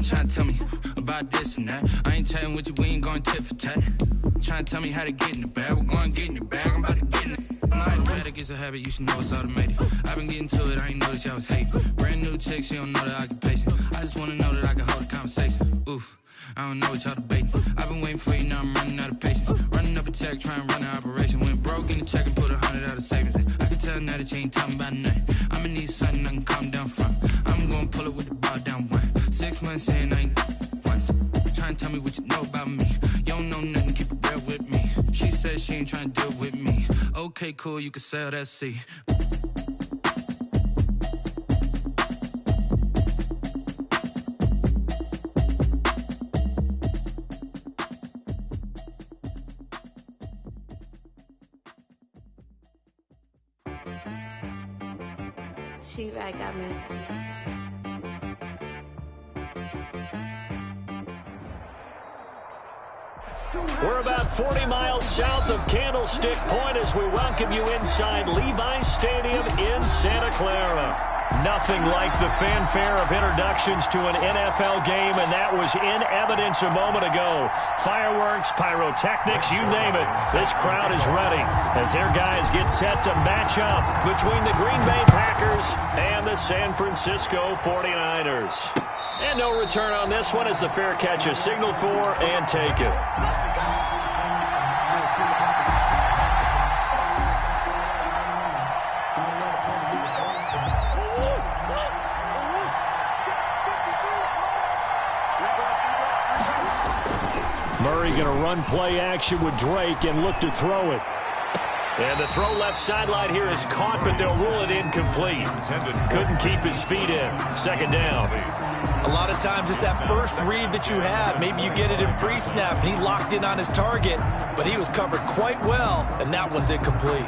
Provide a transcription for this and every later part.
Trying to tell me about this and that. I ain't chatting with you, we ain't going tit for tat. Trying to tell me how to get in the bag. We're going to get in the bag, I'm about to get in it. I'm like, better get a habit, you should know it's automated. I've been getting to it, I ain't noticed y'all was hating. Brand new chick, she don't know the occupation. I just wanna know that I can hold a conversation. Oof, I don't know what y'all debating. I've been waiting for you, now I'm running out of patience. Running up a check, trying to run an operation. Went broke in the check and put 100 out of savings in. I can tell now that you ain't talking about nothing. I'ma need something I can calm down from. I'm gonna pull it with the bar down one. 6 months in, I ain't once. Trying to tell me what you know about me. You don't know nothing, keep it real with me. She said she ain't trying to deal with me. Okay, cool, you can sell that C. She-Rag got me. We're about 40 miles south of Candlestick Point as we welcome you inside Levi's Stadium in Santa Clara. Nothing like the fanfare of introductions to an NFL game, and that was in evidence a moment ago. Fireworks, pyrotechnics, you name it. This crowd is ready as their guys get set to match up between the Green Bay Packers and the San Francisco 49ers. And no return on this one as the fair catch is signaled for and taken. Murray going to run play action with Drake and look to throw it. And the throw left sideline here is caught, but they'll rule it incomplete. Couldn't keep his feet in. Second down. A lot of times it's that first read that you have. Maybe you get it in pre-snap. He locked in on his target, but he was covered quite well, and that one's incomplete.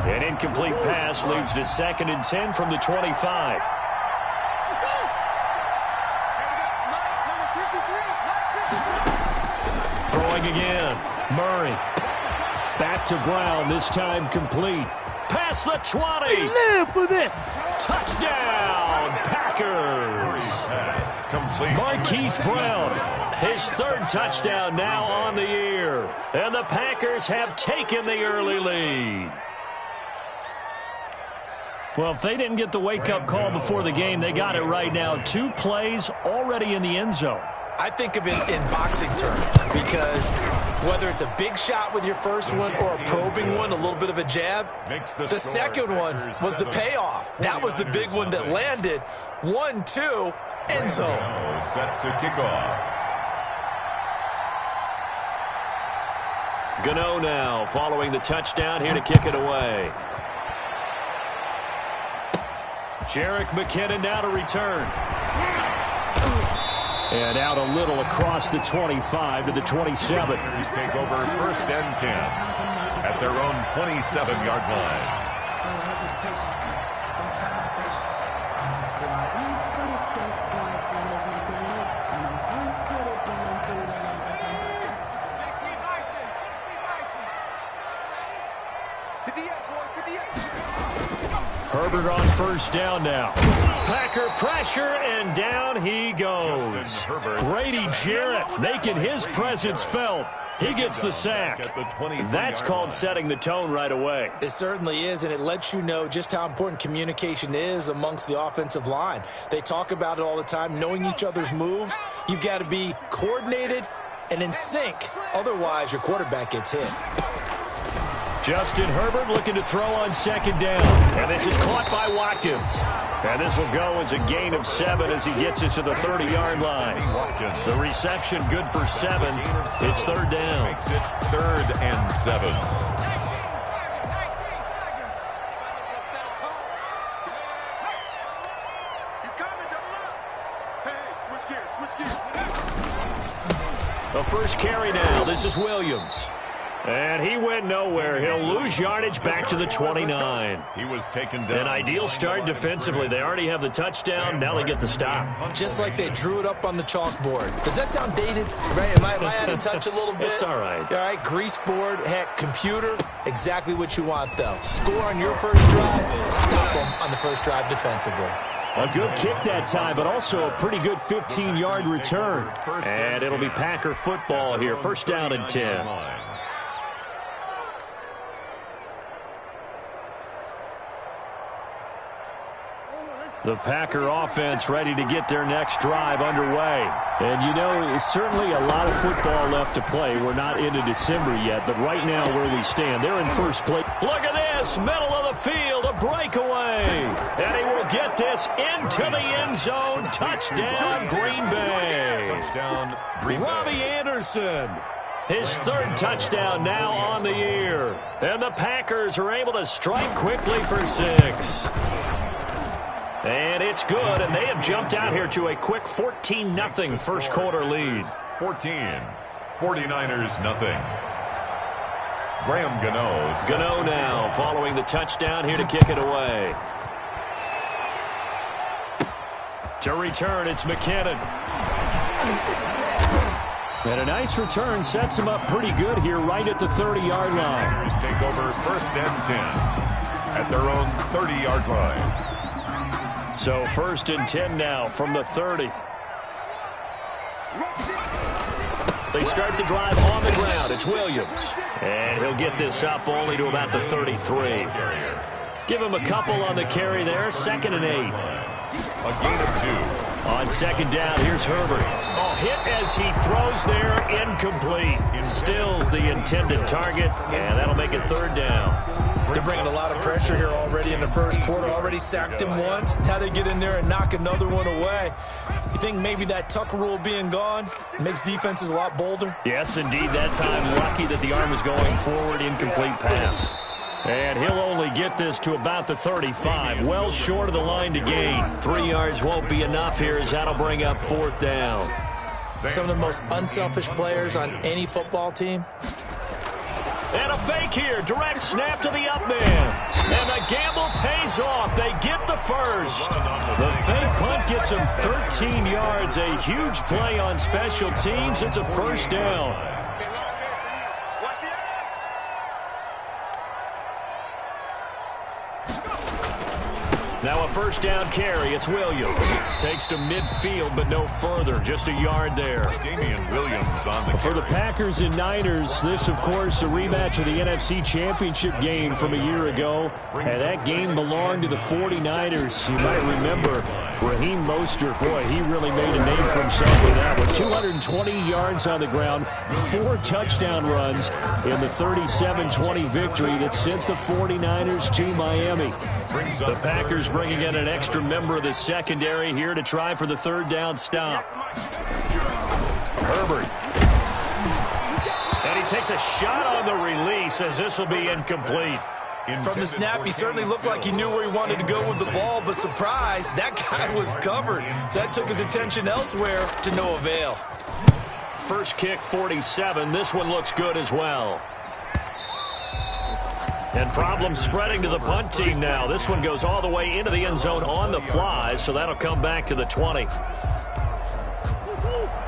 An incomplete pass leads to 2nd and 10 from the 25. Throwing again. Murray. Back to Brown, this time complete. Past the 20. Live for this. Touchdown, Packers. Marquise Brown, his 3rd touchdown now on the year. And the Packers have taken the early lead. Well, if they didn't get the wake-up call before the game, they got it right now. 2 plays already in the end zone. I think of it in boxing terms because whether it's a big shot with your first one or a probing one, a little bit of a jab, the second one was the payoff. That was the big one that landed. 1-2, end zone. Set to kick off. Gano now following the touchdown here to kick it away. Jerick McKinnon now to return. And out a little across the 25 to the 27. Packers take over 1st and 10 at their own 27-yard line. Herbert on 1st down now. Packer pressure, and down he goes. Grady Jarrett making his presence felt. He gets the sack. That's called setting the tone right away. It certainly is, and it lets you know just how important communication is amongst the offensive line. They talk about it all the time, knowing each other's moves. You've got to be coordinated and in sync. Otherwise, your quarterback gets hit. Justin Herbert looking to throw on 2nd down. And this is caught by Watkins. And this will go as a gain of 7 as he gets it to the 30-yard line. The reception good for 7. It's 3rd down. Makes it 3rd and 7. The first carry now. This is Williams. And he went nowhere. He'll lose yardage back to the 29. He was taken down. An ideal start defensively. They already have the touchdown. Now they get the stop. Just like they drew it up on the chalkboard. Does that sound dated? Right? Am I out of touch a little bit? It's all right. All right, grease board, heck, computer, exactly what you want, though. Score on your first drive, stop them on the first drive defensively. A good kick that time, but also a pretty good 15-yard return. And it'll be Packer football here. First down and 10. The Packer offense ready to get their next drive underway. And, you know, certainly a lot of football left to play. We're not into December yet, but right now where we stand, they're in first place. Look at this, middle of the field, a breakaway. And he will get this into the end zone. Touchdown, Green Bay. Touchdown, Green Bay. Robbie Anderson. His third touchdown now on the year. And the Packers are able to strike quickly for 6. And it's good, and they have jumped out here to a quick 14-0 first quarter lead. 14. 49ers, nothing. Graham Gano. Gano now following the touchdown here to kick it away. To return, it's McKinnon. And a nice return sets him up pretty good here right at the 30-yard line. Niners take over first and 10 at their own 30-yard line. So first and 10 now from the 30. They start the drive on the ground. It's Williams. And he'll get this up only to about the 33. Give him a couple on the carry there. 2nd and 8. A gain of 2. On second down, here's Herbert. Oh, hit as he throws there, incomplete. Stills the intended target, and that'll make it third down. They're bringing a lot of pressure here already in the first quarter. Already sacked him once. Now they get in there and knock another one away. You think maybe that Tucker rule being gone makes defenses a lot bolder? Yes, indeed. That time, lucky that the arm is going forward, incomplete pass. And he'll only get this to about the 35, well short of the line to gain. 3 yards won't be enough here as that'll bring up fourth down. Some of the most unselfish players on any football team. And a fake here, direct snap to the up man. And the gamble pays off. They get the first. The fake punt gets him 13 yards. A huge play on special teams. It's a first down. Now a first down carry. It's Williams. Takes to midfield, but no further. Just a yard there. Damian Williams on the For the Packers and Niners, this, of course, a rematch of the NFC Championship game from a year ago. And that game belonged to the 49ers. You might remember Raheem Mostert. Boy, he really made a name for himself with that one. 220 yards on the ground, 4 touchdown runs in the 37-20 victory that sent the 49ers to Miami. The Packers bringing in an extra member of the secondary here to try for the third down stop. Herbert. And he takes a shot on the release as this will be incomplete. From the snap, he certainly looked like he knew where he wanted to go with the ball, but surprise, that guy was covered. So that took his attention elsewhere to no avail. First kick, 47. This one looks good as well. And problems spreading to the punt team now. This one goes all the way into the end zone on the fly, so that'll come back to the 20.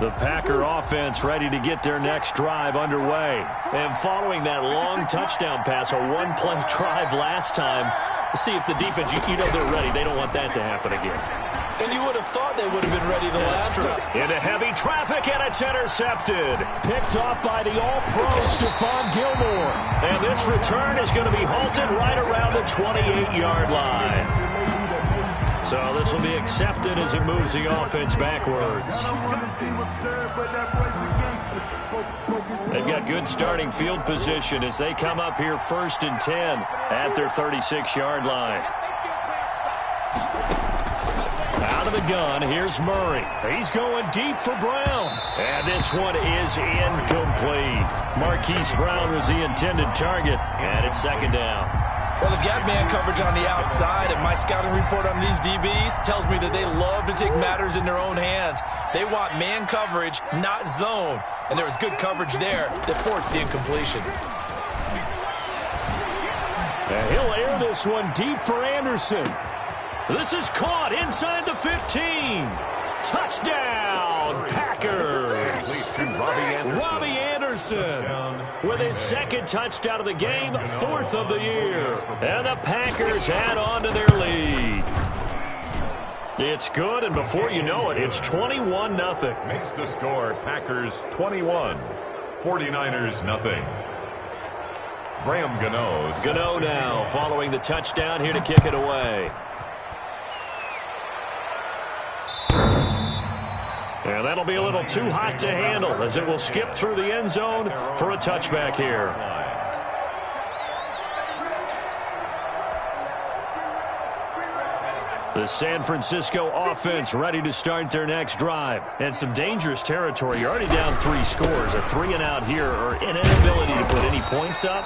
The Packer offense ready to get their next drive underway. And following that long touchdown pass, a one-play drive last time, let's see if the defense, you know they're ready. They don't want that to happen again. And you would have thought they would have been ready the last time. Into heavy traffic, and it's intercepted. Picked off by the All-Pro Stephon Gilmore. And this return is going to be halted right around the 28-yard line. So this will be accepted as it moves the offense backwards. They've got good starting field position as they come up here first and 10 at their 36-yard line. Out of the gun, here's Murray. He's going deep for Brown. And this one is incomplete. Marquise Brown was the intended target, and it's second down. Well, they've got man coverage on the outside, and my scouting report on these DBs tells me that they love to take matters in their own hands. They want man coverage, not zone. And there was good coverage there that forced the incompletion. And he'll air this one deep for Anderson. This is caught inside the 15. Touchdown, Packers. Robbie Anderson with his second touchdown of the game, 4th of the year. And the Packers add on to their lead. It's good, and before you know it, it's 21-0. Makes the score Packers 21, 49ers nothing. Graham Gano now following the touchdown here to kick it away. And that'll be a little too hot to handle as it will skip through the end zone for a touchback here. The San Francisco offense ready to start their next drive. And some dangerous territory. You're already down 3 scores. A 3-and-out here or an inability to put any points up.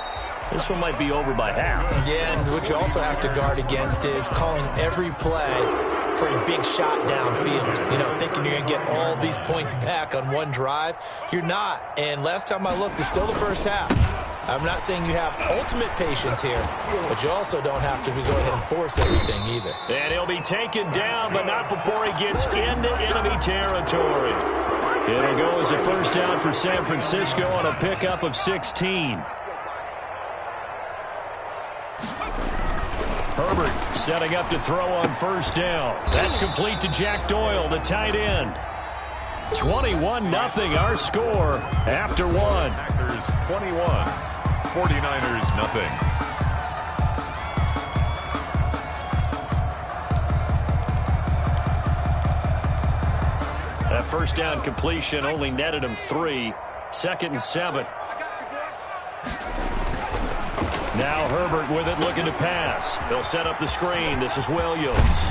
This one might be over by half. Yeah, and what you also have to guard against is calling every play for a big shot downfield. You know, thinking you're going to get all these points back on one drive. You're not. And last time I looked, it's still the first half. I'm not saying you have ultimate patience here, but you also don't have to go ahead and force everything either. And he'll be taken down, but not before he gets into enemy territory. It'll go as a first down for San Francisco on a pickup of 16. Herbert setting up to throw on first down. That's complete to Jack Doyle, the tight end. 21-0 our score after 1. Packers 21, 49ers nothing. That first down completion only netted him 3. 2nd and 7. Now Herbert with it, looking to pass. They'll set up the screen. This is Williams.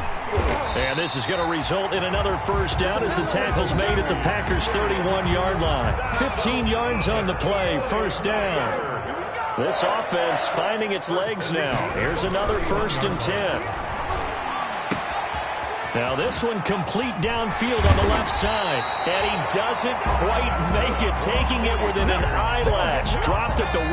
And this is going to result in another first down as the tackle's made at the Packers' 31-yard line. 15 yards on the play, first down. This offense finding its legs now. Here's another 1st and 10. Now this one complete downfield on the left side. And he doesn't quite make it, taking it within an eyelash. Dropped at the 1.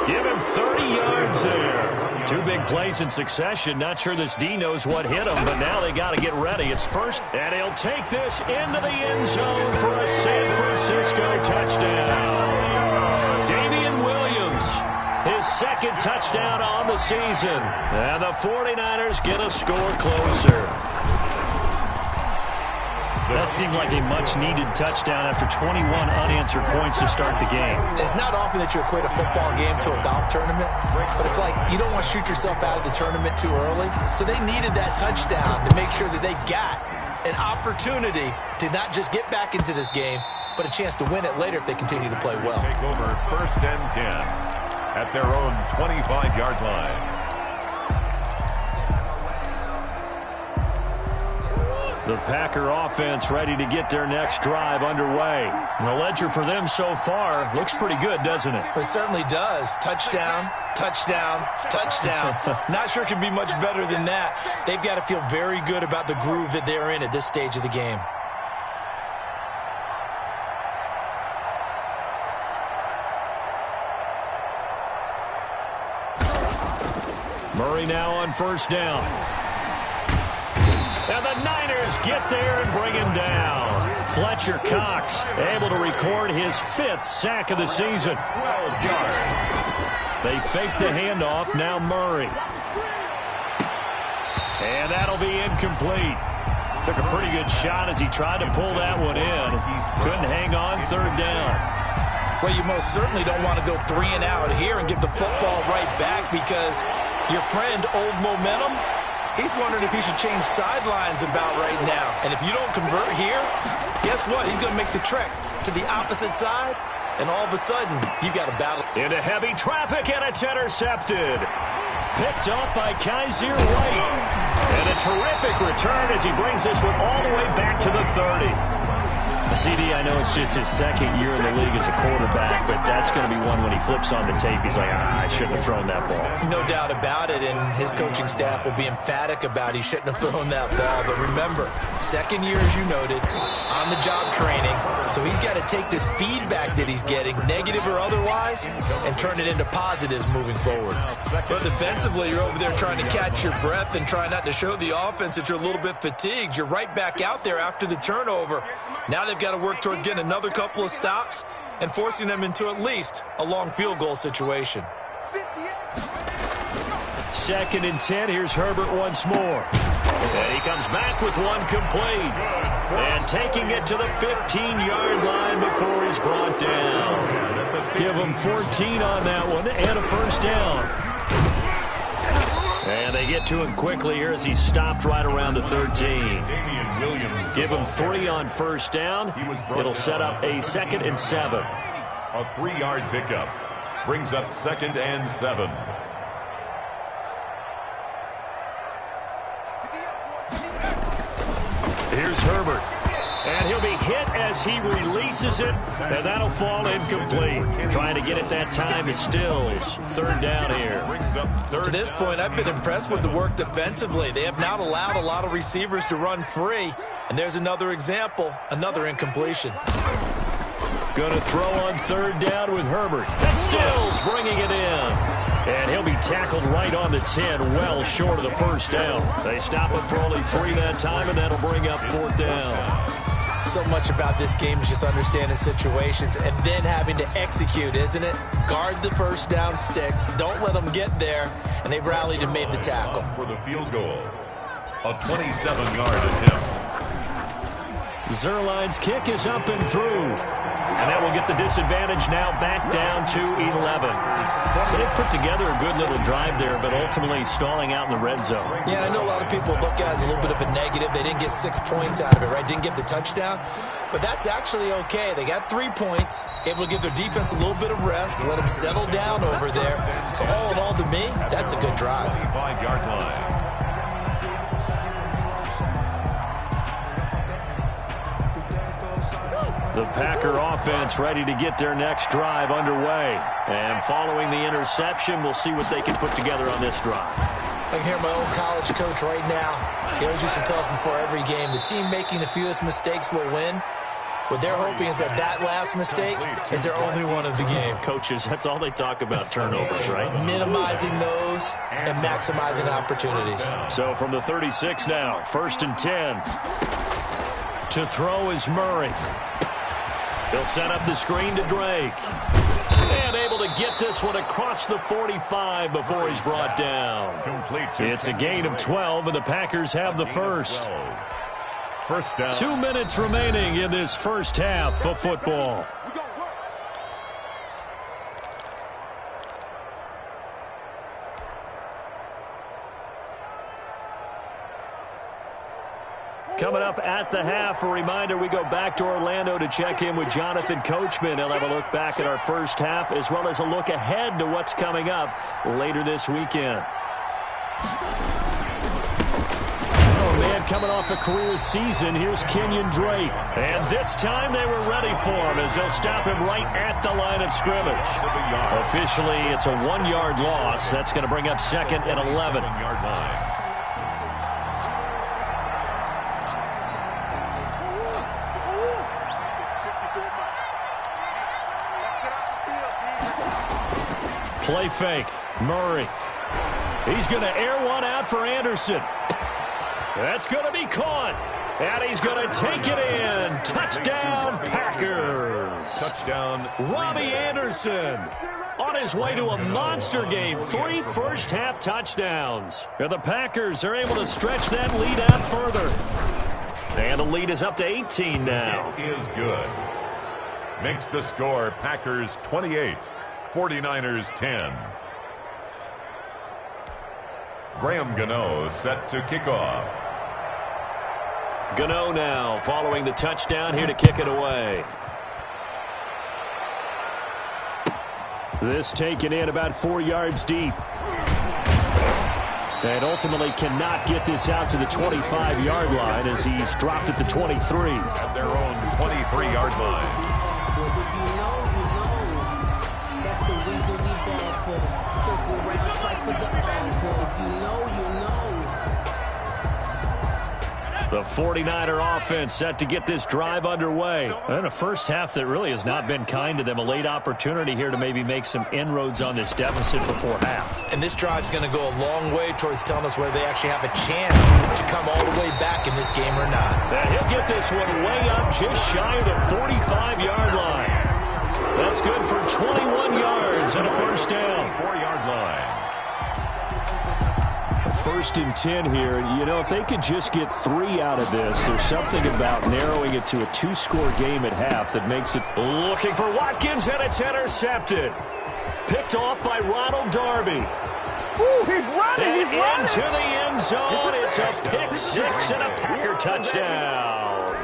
Give him 30 yards there. 2 big plays in succession. Not sure this D knows what hit him, but now they got to get ready. It's first, and he'll take this into the end zone for a San Francisco touchdown. Damian Williams, his 2nd touchdown on the season. And the 49ers get a score closer. That seemed like a much-needed touchdown after 21 unanswered points to start the game. It's not often that you equate a football game to a golf tournament, but it's like you don't want to shoot yourself out of the tournament too early. So they needed that touchdown to make sure that they got an opportunity to not just get back into this game, but a chance to win it later if they continue to play well. Take over 1st and 10 at their own 25-yard line. The Packer offense ready to get their next drive underway. The ledger for them so far looks pretty good, doesn't it? It certainly does. Touchdown, touchdown, touchdown. Not sure it can be much better than that. They've got to feel very good about the groove that they're in at this stage of the game. Murray now on first down. And the Niners get there and bring him down. Fletcher Cox able to record his 5th sack of the season. 12 yards. They fake the handoff. Now Murray. And that'll be incomplete. Took a pretty good shot as he tried to pull that one in. Couldn't hang on, 3rd down. Well, you most certainly don't want to go 3 and out here and give the football right back because your friend, Old Momentum, he's wondering if he should change sidelines about right now. And if you don't convert here, guess what? He's going to make the trek to the opposite side, and all of a sudden, you've got a battle. Into heavy traffic, and it's intercepted. Picked off by Kaiser White. And a terrific return as he brings this one all the way back to the 30. CD, I know it's just his second year in the league as a quarterback, but that's going to be one when he flips on the tape, he's like, I shouldn't have thrown that ball. No doubt about it, and his coaching staff will be emphatic about he shouldn't have thrown that ball. But remember, second year, as you noted, on-the-job training, so he's got to take this feedback that he's getting, negative or otherwise, and turn it into positives moving forward. But defensively, you're over there trying to catch your breath and try not to show the offense that you're a little bit fatigued. You're right back out there after the turnover. Now they've got to work towards getting another couple of stops and forcing them into at least a long field goal situation. 2nd and 10. Here's Herbert once more. And he comes back with one complete. And taking it to the 15-yard line before he's brought down. Give him 14 on that one and a first down. And they get to him quickly here as he's stopped right around the 13. Give him 3 on first down. It'll set up a 2nd and 7. A 3-yard pickup brings up 2nd and 7. Here's Herbert. And he'll be hit as he releases it, and that'll fall incomplete. Trying to get it that time is Stills. 3rd down here. To this point, I've been impressed with the work defensively. They have not allowed a lot of receivers to run free. And there's another example, another incompletion. Going to throw on 3rd down with Herbert. And Stills bringing it in. And he'll be tackled right on the 10, well short of the first down. They stop him for only 3 that time, and that'll bring up 4th down. So much about this game is just understanding situations and then having to execute, isn't it? Guard the first down sticks. Don't let them get there. And they rallied and made the tackle. For the field goal, a 27-yard attempt. Zerline's kick is up and through. And that will get the disadvantage now back down to 11. So they put together a good little drive there, but ultimately stalling out in the red zone. Yeah, I know a lot of people look at it as a little bit of a negative. They didn't get 6 points out of it, right? Didn't get the touchdown. But that's actually okay. They got 3 points, able to give their defense a little bit of rest, let them settle down over there. So all in all, to me, that's a good drive. 5-yard line. The Packer offense ready to get their next drive underway. And following the interception, we'll see what they can put together on this drive. I can hear my old college coach right now. He always used to tell us before every game, the team making the fewest mistakes will win. What they're hoping is that last mistake is their only one of the game. Coaches, that's all they talk about, turnovers, right? Minimizing those and maximizing opportunities. So from the 36 now, 1st and 10. To throw is Murray. He'll set up the screen to Drake. And able to get this one across the 45 before he's brought down. It's a gain of 12, and the Packers have the first. First down. 2 minutes remaining in this first half of football. Coming up at the half, a reminder, we go back to Orlando to check in with Jonathan Coachman. He'll have a look back at our first half as well as a look ahead to what's coming up later this weekend. Oh, man, coming off a career season, here's Kenyon Drake. And this time they were ready for him as they'll stop him right at the line of scrimmage. Officially, it's a 1-yard loss. That's going to bring up 2nd and 11. 1-yard line. Play fake. Murray. He's going to air one out for Anderson. That's going to be caught. And he's going to take it in. Touchdown, Packers. Touchdown. Robbie Anderson on his way to a monster game. 3 first-half touchdowns. And the Packers are able to stretch that lead out further. And the lead is up to 18 now. It is good. Makes the score Packers 28. 49ers 10. Graham Gano set to kick off. Gano now following the touchdown here to kick it away. This taken in about 4 yards deep. And ultimately cannot get this out to the 25-yard line as he's dropped at the 23. At their own 23-yard line. Well, if you know, that's the reason we bad for. Circle round twice for the encore. If you know, you know. The 49er offense set to get this drive underway. And a first half that really has not been kind to them. A late opportunity here to maybe make some inroads on this deficit before half. And this drive's going to go a long way towards telling us whether they actually have a chance to come all the way back in this game or not. And he'll get this one way up just shy of the 45-yard line. That's good for 21 yards and a first down. 4-yard line. First and 10 here. You know, if they could just get 3 out of this, there's something about narrowing it to a 2-score game at half that makes it. Looking for Watkins, and it's intercepted. Picked off by Ronald Darby. Ooh, he's running, And he's running. into the end zone. It's a pick six and a Packer touchdown.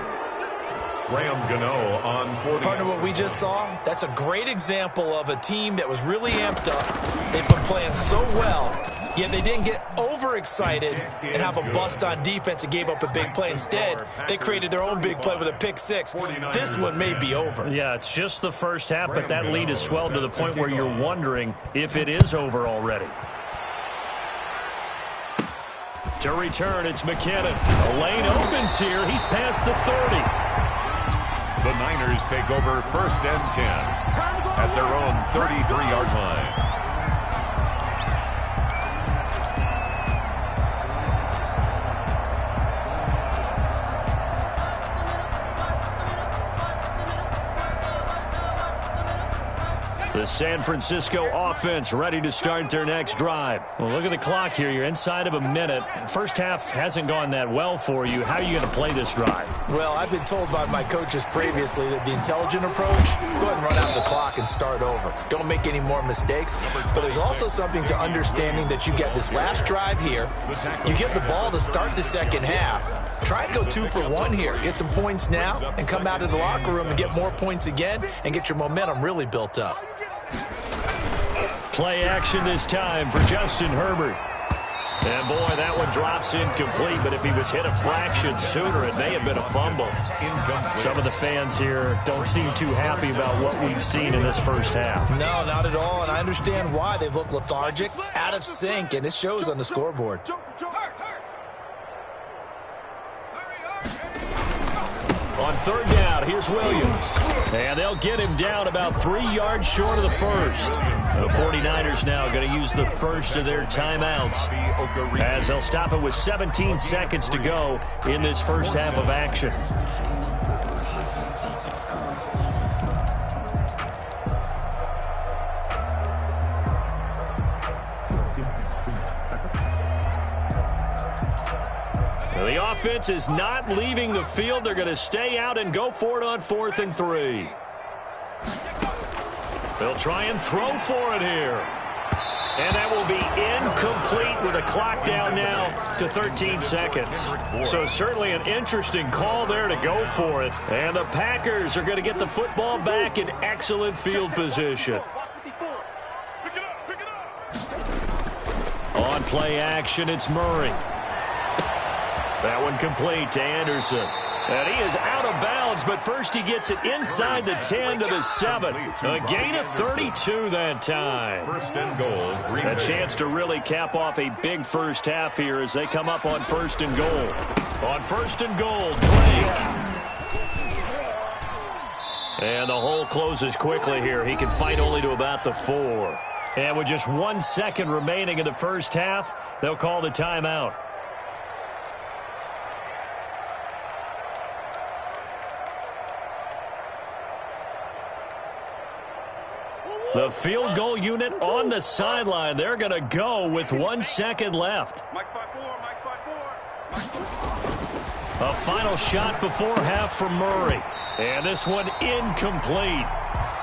Graham Gano on 40. Partner, what we just saw, that's a great example of a team that was really amped up. They've been playing so well, yet they didn't get overexcited and have a bust on defense and gave up a big play. Instead, they created their own big play with a pick six. This one may be over. Yeah, it's just the first half, but that lead has swelled to the point where you're wondering if it is over already. To return, it's McKinnon. The lane opens here. He's past the 30. The Niners take over first and 10 at their own 33-yard line. The San Francisco offense ready to start their next drive. Well, look at the clock here. You're inside of a minute. First half hasn't gone that well for you. How are you going to play this drive? Well, I've been told by my coaches previously that the intelligent approach, go ahead and run out the clock and start over. Don't make any more mistakes. But there's also something to understanding that you get this last drive here. You get the ball to start the second half. Try and go 2 for 1 here. Get some points now and come out of the locker room and get more points again and get your momentum really built up. Play action this time for Justin Herbert. And boy, that one drops incomplete, but if he was hit a fraction sooner, it may have been a fumble. Some of the fans here don't seem too happy about what we've seen in this first half. No, not at all, and I understand why. They've looked lethargic, out of sync, and it shows on the scoreboard. On third down, here's Williams. And they'll get him down about 3 yards short of the first. The 49ers now going to use the first of their timeouts as they'll stop it with 17 seconds to go in this first half of action. The offense is not leaving the field. They're going to stay out and go for it on 4th and 3. They'll try and throw for it here. And that will be incomplete with a clock down now to 13 seconds. So certainly an interesting call there to go for it. And the Packers are going to get the football back in excellent field position. On play action, it's Murray. That one complete to Anderson. And he is out of bounds, but first he gets it inside the 10 to the 7. A gain of 32 that time. First and goal. A chance to really cap off a big first half here as they come up on 1st and goal. On 1st and goal, Drake. And the hole closes quickly here. He can fight only to about the 4. And with just 1 second remaining in the first half, they'll call the timeout. The field goal unit on the sideline. They're going to go with 1 second left. A final shot before half for Murray. And this one incomplete.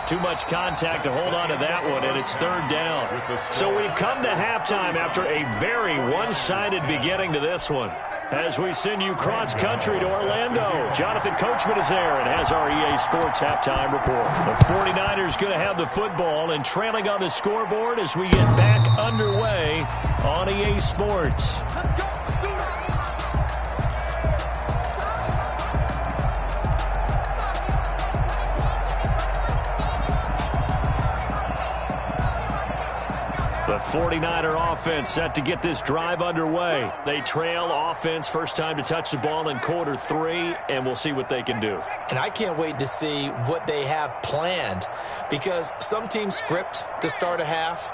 Too much contact to hold on to that one, and it's 3rd down. So we've come to halftime after a very one-sided beginning to this one. As we send you cross-country to Orlando, Jonathan Coachman is there and has our EA Sports halftime report. The 49ers going to have the football and trailing on the scoreboard as we get back underway on EA Sports. The 49er offense set to get this drive underway. They trail offense, first time to touch the ball in quarter 3, and we'll see what they can do. And I can't wait to see what they have planned, because some teams script to start a half.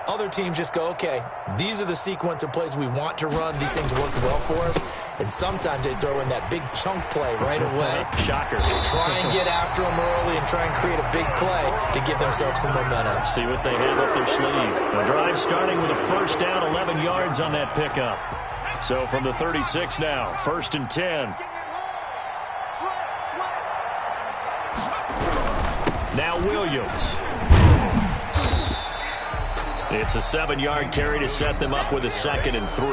Other teams just go, okay, these are the sequence of plays we want to run. These things worked well for us. And sometimes they throw in that big chunk play right away. Shocker. Try and get after them early and try and create a big play to give themselves some momentum. See what they have up their sleeve. The drive starting with a first down, 11 yards on that pickup. So from the 36 now, 1st and 10. Now Williams. It's a 7-yard carry to set them up with a 2nd and 3.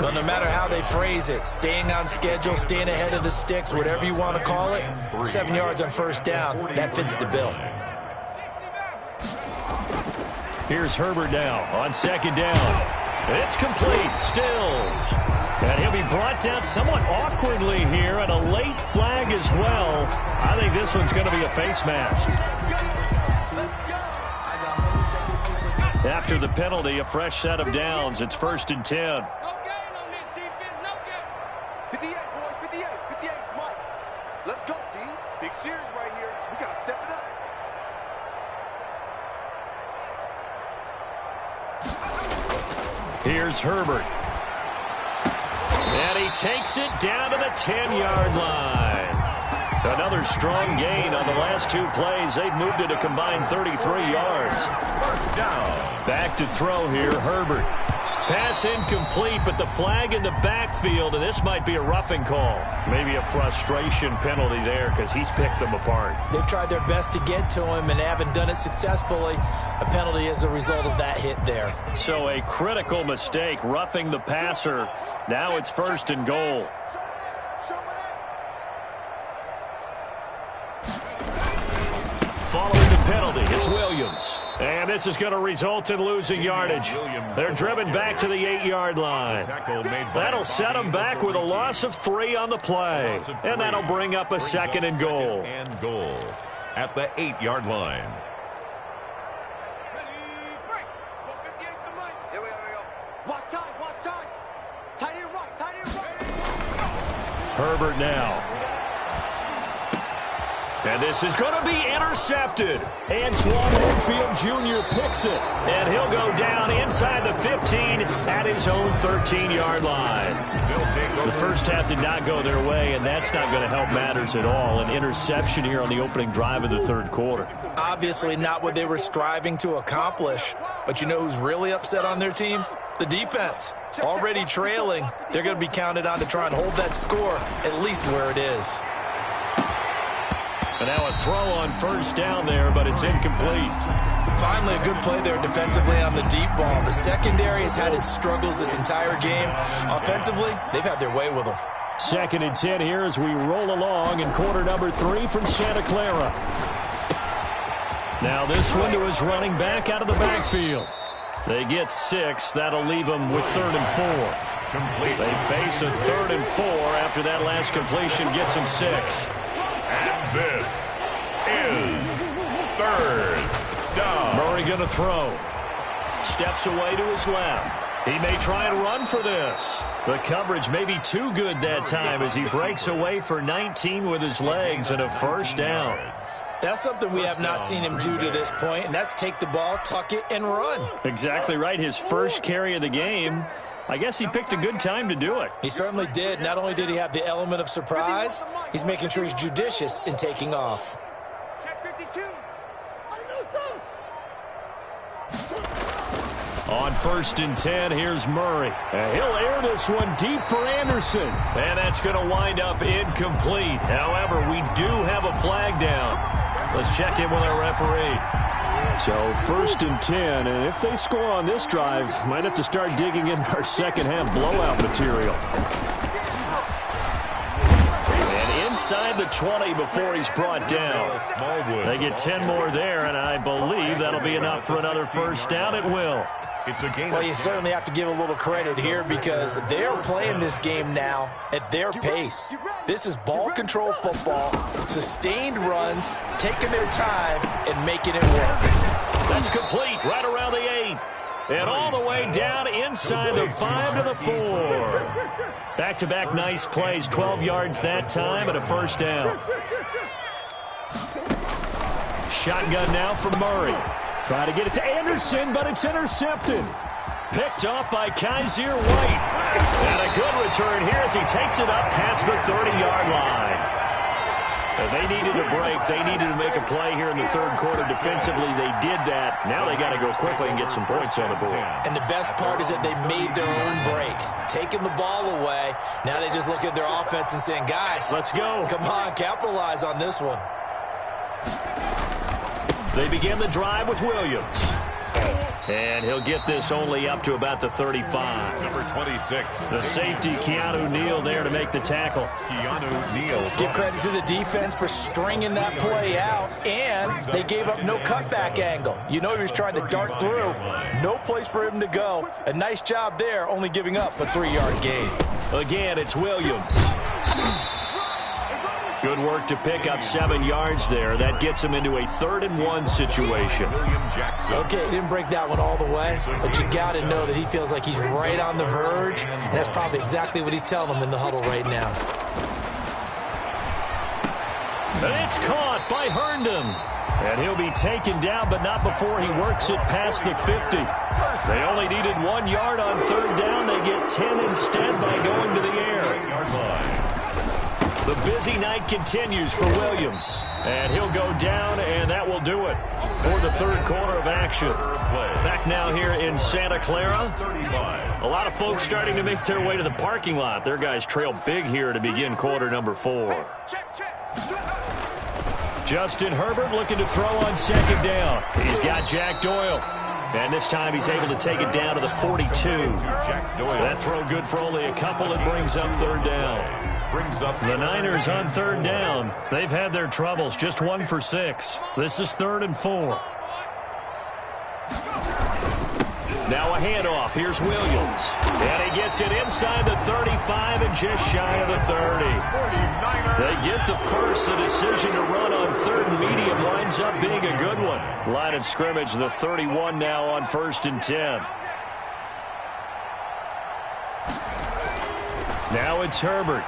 Well, no matter how they phrase it, staying on schedule, staying ahead of the sticks, whatever you want to call it, 7 yards on first down, that fits the bill. Here's Herbert now on 2nd down. It's complete. Stills. And he'll be brought down somewhat awkwardly here, and a late flag as well. I think this one's going to be a face mask. After the penalty, a fresh set of downs. It's 1st and 10. No gain on this defense, no gain. 58, boys, 58, 58, Mike. Let's go, D. Big series right here. We got to step it up. Here's Herbert. And he takes it down to the 10-yard line. Another strong gain on the last 2 plays. They've moved it a combined 33 yards. First down. Back to throw here, Herbert. Pass incomplete, but the flag in the backfield, and this might be a roughing call. Maybe a frustration penalty there because he's picked them apart. They've tried their best to get to him and haven't done it successfully. A penalty as a result of that hit there. So a critical mistake, roughing the passer. Now it's 1st and goal. Following the penalty, it's Williams. And this is going to result in losing yardage. They're driven back to the 8-yard line. That'll set them back with a loss of 3 on the play. And that'll bring up a 2nd and goal. At the 8-yard line. Here we go. Watch time, watch time. Tight end right, tight end right. Herbert now. And this is going to be intercepted. Antoine Winfield Jr. picks it. And he'll go down inside the 15 at his own 13-yard line. The first half did not go their way, and that's not going to help matters at all. An interception here on the opening drive of the 3rd quarter. Obviously not what they were striving to accomplish. But you know who's really upset on their team? The defense. Already trailing. They're going to be counted on to try and hold that score at least where it is. And now a throw on first down there, but it's incomplete. Finally, a good play there defensively on the deep ball. The secondary has had its struggles this entire game. Offensively, they've had their way with them. 2nd and 10 here as we roll along in quarter number 3 from Santa Clara. Now this one to his running back out of the backfield. They get 6. That'll leave them with 3rd and 4. They face a 3rd and 4 after that last completion gets them 6. And this is 3rd down. Murray going to throw. Steps away to his left. He may try and run for this. The coverage may be too good that time as he breaks away for 19 with his legs and a first down. That's something we have not seen him do to this point, and that's take the ball, tuck it, and run. Exactly right. His first carry of the game. I guess he picked a good time to do it. He certainly did. Not only did he have the element of surprise, he's making sure he's judicious in taking off. Check 52. On 1st and 10, here's Murray. And he'll air this one deep for Anderson. And that's going to wind up incomplete. However, we do have a flag down. Let's check in with our referee. So 1st and 10, and if they score on this drive, might have to start digging in our second half blowout material. And inside the 20 before he's brought down. They get 10 more there, and I believe that'll be enough for another first down. It will. It's a game. Well, you certainly have to give a little credit here because they're playing this game now at their pace. This is ball control football, sustained runs, taking their time, and making it work. That's complete right around the 8. And all the way down inside the 5 to the 4. Back-to-back nice plays, 12 yards that time and a first down. Shotgun now for Murray. Try to get it to Anderson, but it's intercepted. Picked off by Kaiser White. And a good return here as he takes it up past the 30-yard line. They needed a break. They needed to make a play here in the third quarter defensively. They did that. Now they got to go quickly and get some points on the board. And the best part is that they made their own break. Taking the ball away. Now they just look at their offense and saying, guys, let's go. Come on, capitalize on this one. They begin the drive with Williams. And he'll get this only up to about the 35. Number 26. The safety, Keanu Neal, there to make the tackle. Keanu Neal. Give credit to the defense for stringing that play out, and they gave up no cutback angle. You know he was trying to dart through. No place for him to go. A nice job there, only giving up a 3-yard gain. Again, it's Williams. Good work to pick up 7 yards there. That gets him into a 3rd and 1 situation. Okay, he didn't break that one all the way, but you got to know that he feels like he's right on the verge, and that's probably exactly what he's telling them in the huddle right now. And it's caught by Herndon. And he'll be taken down, but not before he works it past the 50. They only needed 1 yard on 3rd down. They get 10 instead by going to the air. The busy night continues for Williams. And he'll go down, and that will do it for the third quarter of action. Back now here in Santa Clara. A lot of folks starting to make their way to the parking lot. Their guys trail big here to begin quarter number 4. Justin Herbert looking to throw on 2nd down. He's got Jack Doyle. And this time he's able to take it down to the 42. That throw good for only a couple. It brings up 3rd down. The Niners on 3rd down. They've had their troubles. Just 1 for 6. This is 3rd and 4. Now a handoff. Here's Williams. And he gets it inside the 35 and just shy of the 30. They get the first. The decision to run on 3rd and medium winds up being a good one. Line of scrimmage, the 31 now on 1st and 10. Now it's Herbert.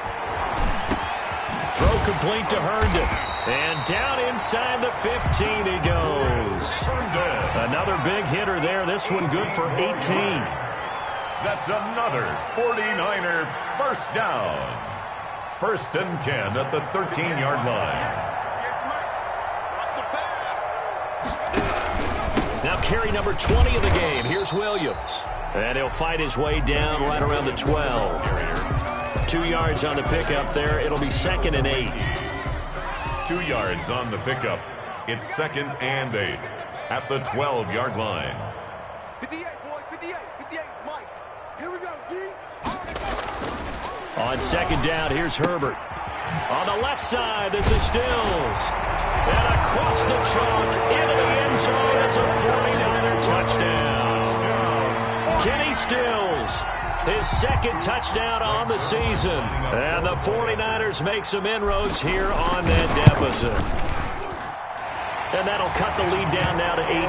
Throw complete to Herndon. And down inside the 15 he goes. Another big hitter there. This one good for 18. That's another 49er first down. 1st and 10 at the 13-yard line. Now carry number 20 of the game. Here's Williams. And he'll fight his way down right around the 12. 2 yards on the pickup there. It'll be 2nd and 8. 2 yards on the pickup. It's 2nd and 8 at the 12-yard line. 58, boys, 58. 58, Mike. Here we go, D. On 2nd down, here's Herbert. On the left side, this is Stills. And across the chalk, into the end zone. It's a 49er touchdown. Kenny Stills, his 2nd touchdown on the season. And the 49ers make some inroads here on that deficit. And that'll cut the lead down now to 18.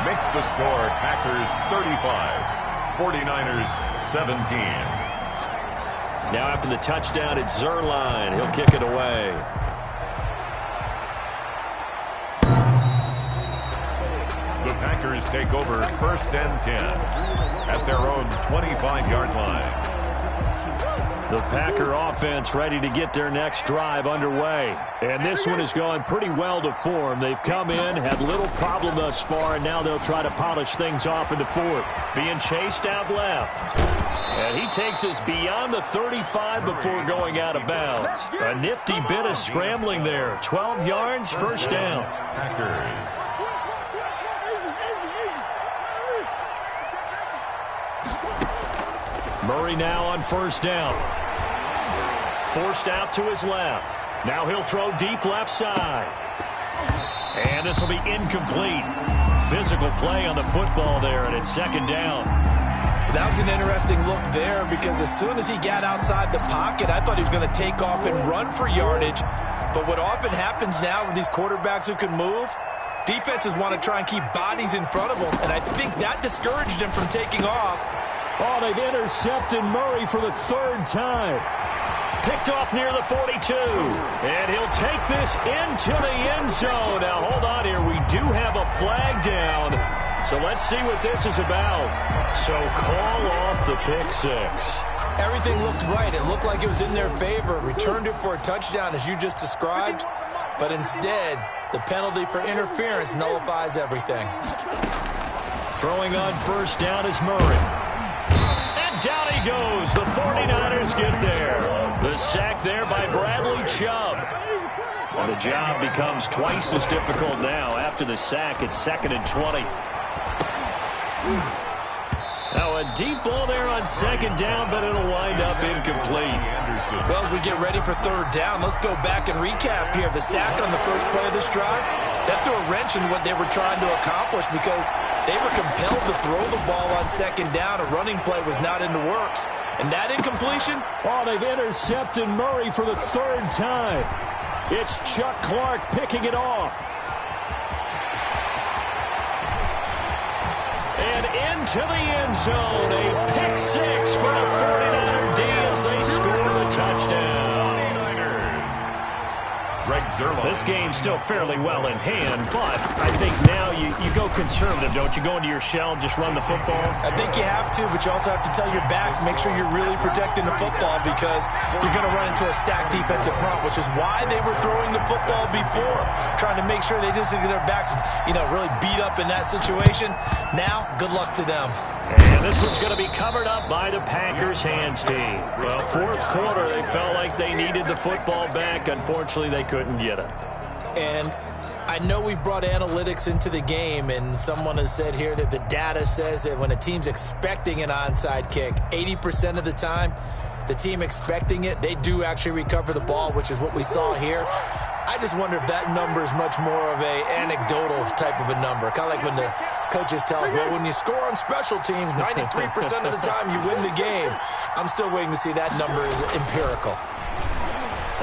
Makes the score Packers 35, 49ers 17. Now after the touchdown, it's Zerline. He'll kick it away. The Packers take over 1st and 10 at their own 25-yard line. The Packer offense ready to get their next drive underway. And this one has gone pretty well to form. They've come in, had little problem thus far, and now they'll try to polish things off in the 4th. Being chased out left. And he takes us beyond the 35 before going out of bounds. A nifty bit of scrambling there. 12 yards, first down. Packers. Murray now on first down. Forced out to his left. Now he'll throw deep left side. And this will be incomplete. Physical play on the football there, and it's second down. That was an interesting look there because as soon as he got outside the pocket, I thought he was going to take off and run for yardage. But what often happens now with these quarterbacks who can move, defenses want to try and keep bodies in front of them, and I think that discouraged him from taking off. Oh, they've intercepted Murray for the third time. Picked off near the 42. And he'll take this into the end zone. Now, hold on here. We do have a flag down. So let's see what this is about. So call off the pick six. Everything looked right. It looked like it was in their favor. Returned it for a touchdown, as you just described. But instead, the penalty for interference nullifies everything. Throwing on first down is Murray. And down he goes. The 49ers get there. The sack there by Bradley Chubb. Well, the job becomes twice as difficult now. After the sack, it's 2nd and 20. Now a deep ball there on second down, but it'll wind up incomplete. Well, as we get ready for third down, let's go back and recap here. The sack on the first play of this drive, that threw a wrench in what they were trying to accomplish because they were compelled to throw the ball on second down. A running play was not in the works. And that incompletion? Oh, they've intercepted Murray for the third time. It's Chuck Clark picking it off. And into the end zone, a pick six for the 49er D as they score the touchdown. This game's still fairly well in hand, but I think now you go conservative, don't you? Go into your shell and just run the football? I think you have to, but you also have to tell your backs, make sure you're really protecting the football because you're going to run into a stacked defensive front, which is why they were throwing the football before, trying to make sure they just get their backs, really beat up in that situation. Now, good luck to them. And this one's going to be covered up by the Packers hands team. Well, fourth quarter, they felt like they needed the football back. Unfortunately, they couldn't get it. And I know we've brought analytics into the game, and someone has said here that the data says that when a team's expecting an onside kick, 80% of the time, the team expecting it, they do actually recover the ball, which is what we saw here. I just wonder if that number is much more of a anecdotal type of a number. Kind of like when the coaches tell us, well, when you score on special teams, 93% of the time you win the game. I'm still waiting to see that number is empirical.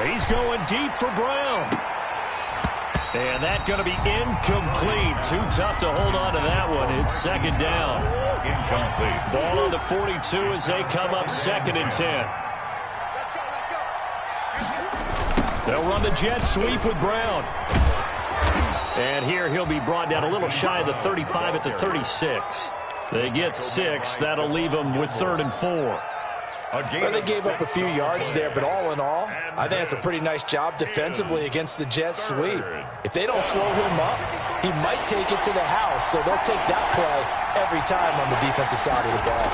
He's going deep for Brown. And that's going to be incomplete. Too tough to hold on to that one. It's second down. Incomplete. Ball on the 42 as they come up 2nd and 10. They'll run the jet sweep with Brown. And here he'll be brought down a little shy of the 35 at the 36. They get 6. That'll leave them with 3rd and 4. Well, they gave up a few yards there, but all in all, I think it's a pretty nice job defensively against the jet sweep. If they don't slow him up, he might take it to the house, so they'll take that play every time on the defensive side of the ball.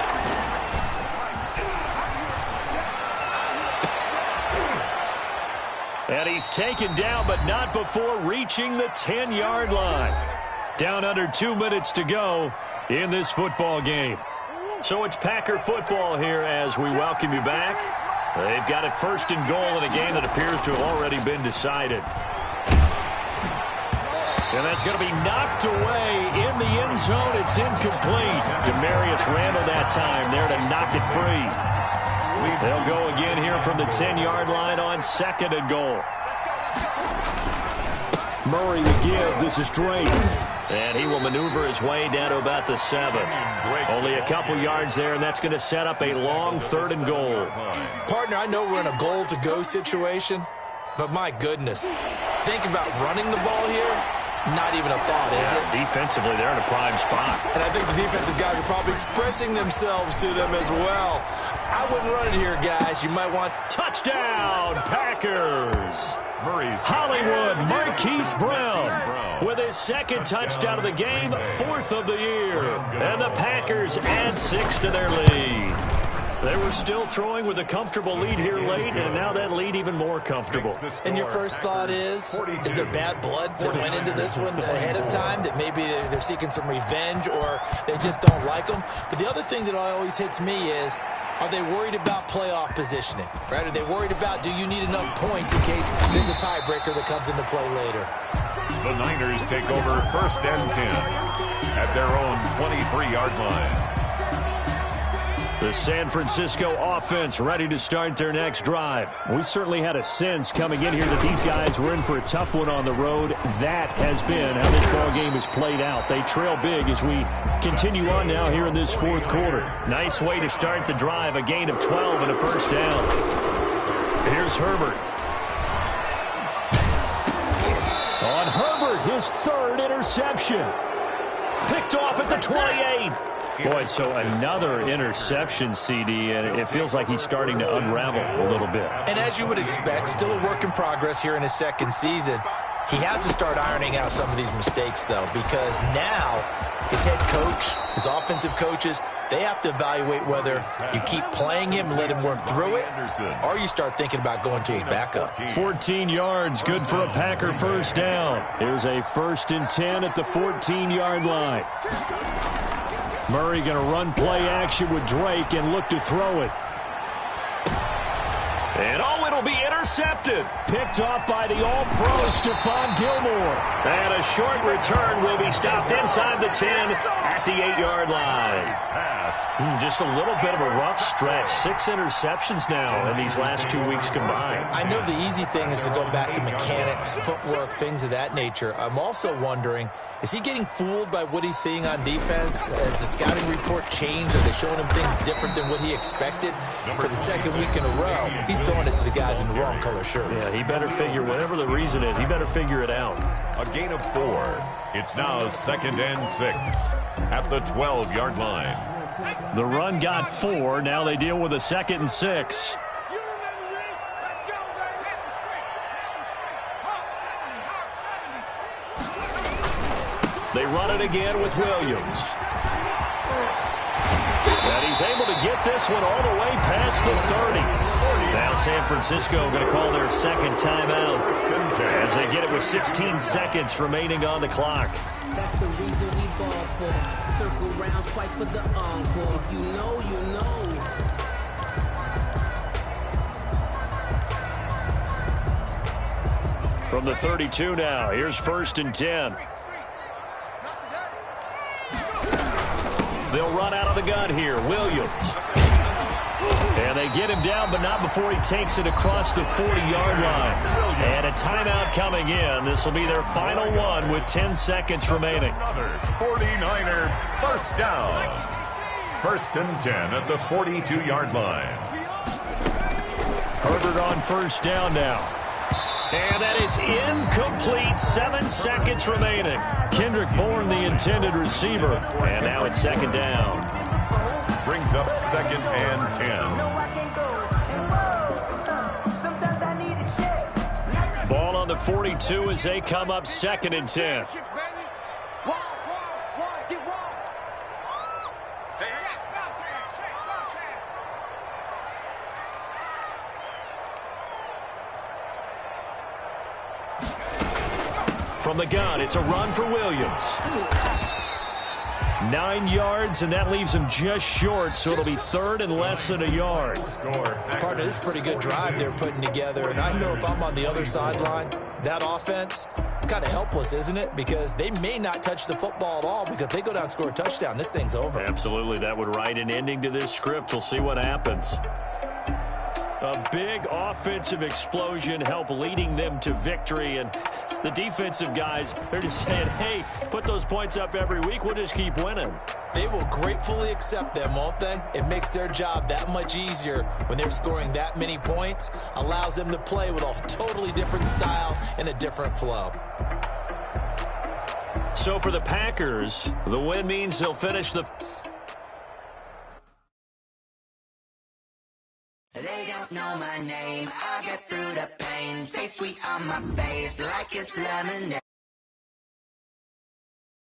And he's taken down, but not before reaching the 10-yard line. Down under 2 minutes to go in this football game. So it's Packer football here as we welcome you back. They've got it 1st and goal in a game that appears to have already been decided. And that's going to be knocked away in the end zone. It's incomplete. Demarius Randall that time there to knock it free. They'll go again here from the 10-yard line on 2nd and goal. Murray to give. This is Drake. And he will maneuver his way down to about the 7. Only a couple yards there, and that's going to set up a long 3rd and goal. Partner, I know we're in a goal-to-go situation, but my goodness. Think about running the ball here. Not even a thought, is it? Defensively, they're in a prime spot. And I think the defensive guys are probably expressing themselves to them as well. I wouldn't run it here, guys. You might want... Touchdown, Packers! Hollywood Marquise Brown with his 2nd touchdown of the game, 4th of the year. And the Packers add 6 to their lead. They were still throwing with a comfortable lead here late, and now that lead even more comfortable. And your first thought is there bad blood that went into this one ahead of time, that maybe they're seeking some revenge or they just don't like them? But the other thing that always hits me is, are they worried about playoff positioning? Right? Are they worried about, do you need enough points in case there's a tiebreaker that comes into play later? The Niners take over 1st and 10 at their own 23-yard line. The San Francisco offense ready to start their next drive. We certainly had a sense coming in here that these guys were in for a tough one on the road. That has been how this ball game has played out. They trail big as we continue on now here in this fourth quarter. Nice way to start the drive, a gain of 12 and a first down. Here's Herbert. On Herbert, his third interception. Picked off at the 28. Boy, so another interception, CD, and it feels like he's starting to unravel a little bit. And as you would expect, still a work in progress here in his second season. He has to start ironing out some of these mistakes, though, because now his head coach, his offensive coaches, they have to evaluate whether you keep playing him and let him work through it, or you start thinking about going to his backup. 14 yards, good for a Packer first down. Here's a 1st and 10 at the 14-yard line. Murray going to run play action with Drake and look to throw it. And it'll be intercepted. Picked off by the all-pro Stephon Gilmore. And a short return will be stopped inside the 10 at the 8-yard line. Just a little bit of a rough stretch. 6 interceptions now in these last 2 weeks combined. I know the easy thing is to go back to mechanics, footwork, things of that nature. I'm also wondering, is he getting fooled by what he's seeing on defense? Has the scouting report changed? Are they showing him things different than what he expected? For the second week in a row, he's throwing it to the guys in the wrong color shirts. Yeah, he better figure, whatever the reason is, he better figure it out. A gain of 4. It's now 2nd and 6 at the 12-yard line. The run got 4. Now they deal with a 2nd and 6. They run it again with Williams. And he's able to get this one all the way past the 30. Now San Francisco going to call their second timeout as they get it with 16 seconds remaining on the clock. That's the reason we ball for. Circle round twice for the encore. If you know, you know. From the 32 now, here's 1st and 10. They'll run out of the gun here. Williams. And they get him down, but not before he takes it across the 40-yard line. And a timeout coming in. This will be their final one with 10 seconds remaining. Another 49er first down. 1st and 10 at the 42-yard line. Herbert on first down now. And that is incomplete. 7 seconds remaining. Kendrick Bourne, the intended receiver. And now it's 2nd down. Brings up 2nd and 10. Ball on the 42 as they come up 2nd and 10. From the gun, it's a run for Williams. 9 yards, and that leaves him just short, so it'll be 3rd and less than a yard. Partner, this is a pretty good drive they're putting together, and I know if I'm on the other sideline, that offense, kind of helpless, isn't it? Because they may not touch the football at all, because if they go down and score a touchdown, this thing's over. Absolutely, that would write an ending to this script. We'll see what happens. A big offensive explosion helped leading them to victory, and the defensive guys, they're just saying, hey, put those points up every week. We'll just keep winning. They will gratefully accept them, won't they? It makes their job that much easier when they're scoring that many points. Allows them to play with a totally different style and a different flow. So for the Packers, the win means they'll finish the... They don't know my name. I get through the pain. Taste sweet on my face like it's lemonade.